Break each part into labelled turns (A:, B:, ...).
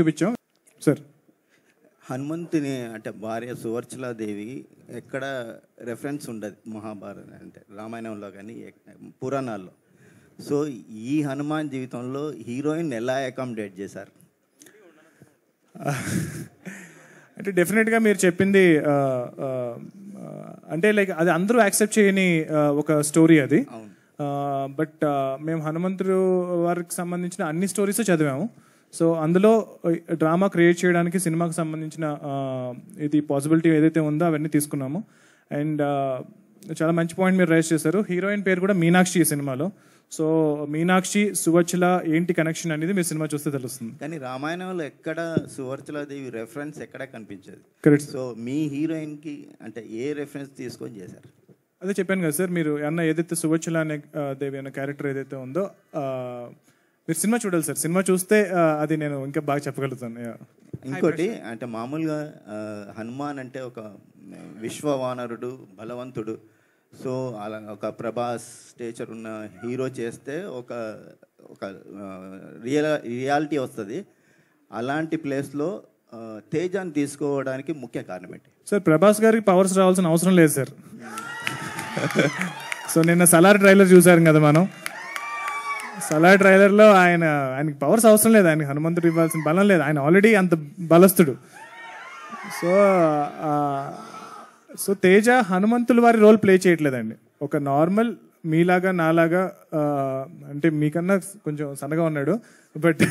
A: చూపించాం సార్.
B: హనుమంతుని అంటే భార్య సువర్చలాదేవి ఎక్కడ రెఫరెన్స్ ఉండదు మహాభారత అంటే రామాయణంలో కానీ పురాణాల్లో. సో ఈ హనుమాన్ జీవితంలో హీరోయిన్ ఎలా అకామిడేట్ చేశారు?
A: అంటే డెఫినెట్గా మీరు చెప్పింది అంటే లైక్ అది అందరూ యాక్సెప్ట్ చేయని ఒక స్టోరీ అది. బట్ మేము హనుమంతుడు వారికి సంబంధించిన అన్ని స్టోరీస్ చదివాము. సో అందులో డ్రామా క్రియేట్ చేయడానికి సినిమాకి సంబంధించిన ఇది పాసిబిలిటీ ఏదైతే ఉందో అవన్నీ తీసుకున్నాము. అండ్ చాలా మంచి పాయింట్ మీరు రైజ్ చేశారు. హీరోయిన్ పేరు కూడా మీనాక్షి ఈ సినిమాలో. సో మీనాక్షి సువర్చల ఏంటి కనెక్షన్ అనేది మీరు సినిమా చూస్తే తెలుస్తుంది.
B: కానీ రామాయణంలో ఎక్కడ సువర్చలాదేవి రెఫరెన్స్ ఎక్కడ కనిపించదు.
A: కరెక్ట్.
B: సో మీ హీరోయిన్కి అంటే ఏ రెఫరెన్స్ తీసుకొని చేశారు?
A: అదే చెప్పాను కదా సార్, మీరు అన్న ఏదైతే సువర్చల అనే దేవి అనే క్యారెక్టర్ ఏదైతే ఉందో మీరు సినిమా చూడాలి సార్. సినిమా చూస్తే అది నేను ఇంకా బాగా చెప్పగలుగుతాను.
B: ఇంకోటి అంటే మామూలుగా హనుమాన్ అంటే ఒక విశ్వవానరుడు, బలవంతుడు. సో అలా ఒక ప్రభాస్ స్టేచర్ ఉన్న హీరో చేస్తే ఒక ఒక రియాలిటీ వస్తుంది. అలాంటి ప్లేస్లో తేజాన్ని తీసుకోవడానికి ముఖ్య కారణం ఏంటి
A: సార్? ప్రభాస్ గారికి పవర్స్ రావాల్సిన అవసరం లేదు సార్. సో నిన్న సలార్ ట్రైలర్ చూసారు కదా మనం. సలార్ ట్రైలర్లో ఆయనకి పవర్స్ అవసరం లేదు, ఆయనకి హనుమంతుడు ఇవ్వాల్సిన బలం లేదు, ఆయన ఆల్రెడీ అంత బలస్తుడు. సో తేజ హనుమంతుల వారి రోల్ ప్లే చేయట్లేదండి. ఒక నార్మల్ మీలాగా నాలాగా అంటే మీకన్నా కొంచెం సన్నగా ఉన్నాడు, బట్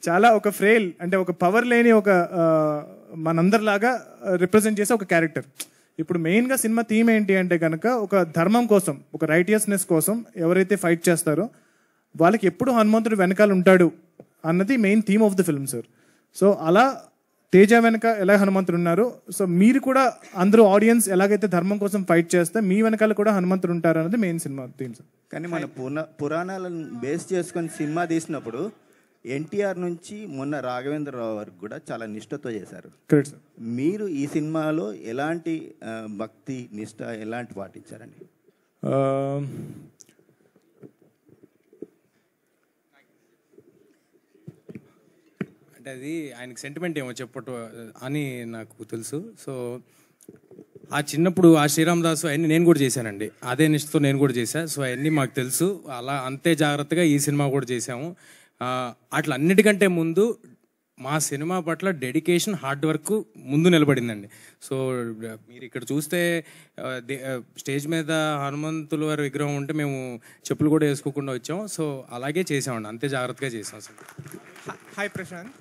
A: చాలా ఒక ఫ్రేల్ అంటే ఒక పవర్ లేని ఒక మనందరిలాగా రిప్రజెంట్ చేసే ఒక క్యారెక్టర్. ఇప్పుడు మెయిన్గా సినిమా థీమ్ ఏంటి అంటే కనుక ఒక ధర్మం కోసం, ఒక రైటియస్నెస్ కోసం ఎవరైతే ఫైట్ చేస్తారో వాళ్ళకి ఎప్పుడు హనుమంతుడు వెనకాల ఉంటాడు అన్నది main theme of the film sir. So అలా తేజ వెనక ఎలా హనుమంతుడు ఉన్నారు, సో మీరు కూడా అందరూ ఆడియన్స్ ఎలాగైతే ధర్మం కోసం ఫైట్ చేస్తే మీ వెనకాల కూడా హనుమంతుడు ఉంటారు అన్నది మెయిన్ సినిమా థీమ్ సార్.
B: కానీ మన పురాణాలను బేస్ చేసుకొని సినిమా తీసినప్పుడు ఎన్టీఆర్ నుంచి మొన్న రాఘవేంద్రరావు వరకు కూడా చాలా నిష్ఠతో చేశారు.
A: Correct sir.
B: మీరు ఈ సినిమాలో ఎలాంటి భక్తి నిష్ఠ ఎలాంటి పాటించారండి?
C: అంటే అది ఆయనకి సెంటిమెంట్ ఏమో చెప్పటం అని నాకు తెలుసు. సో ఆ చిన్నప్పుడు ఆ శ్రీరామ్ దాసు అవన్నీ నేను కూడా చేశానండి, అదే నిష్ఠతో నేను కూడా చేశాను. సో అవన్నీ మాకు తెలుసు. అలా అంతే జాగ్రత్తగా ఈ సినిమా కూడా చేసాము. అట్లా అన్నిటికంటే ముందు మా సినిమా పట్ల డెడికేషన్, హార్డ్ వర్క్ ముందు నిలబడిందండి. సో మీరు ఇక్కడ చూస్తే స్టేజ్ మీద హనుమంతుల వారి విగ్రహం ఉంటే మేము చెప్పులు కూడా వేసుకోకుండా వచ్చాము. సో అలాగే చేసామండి, అంతే జాగ్రత్తగా చేసాం సార్.
D: హాయ్ ప్రశాంత్.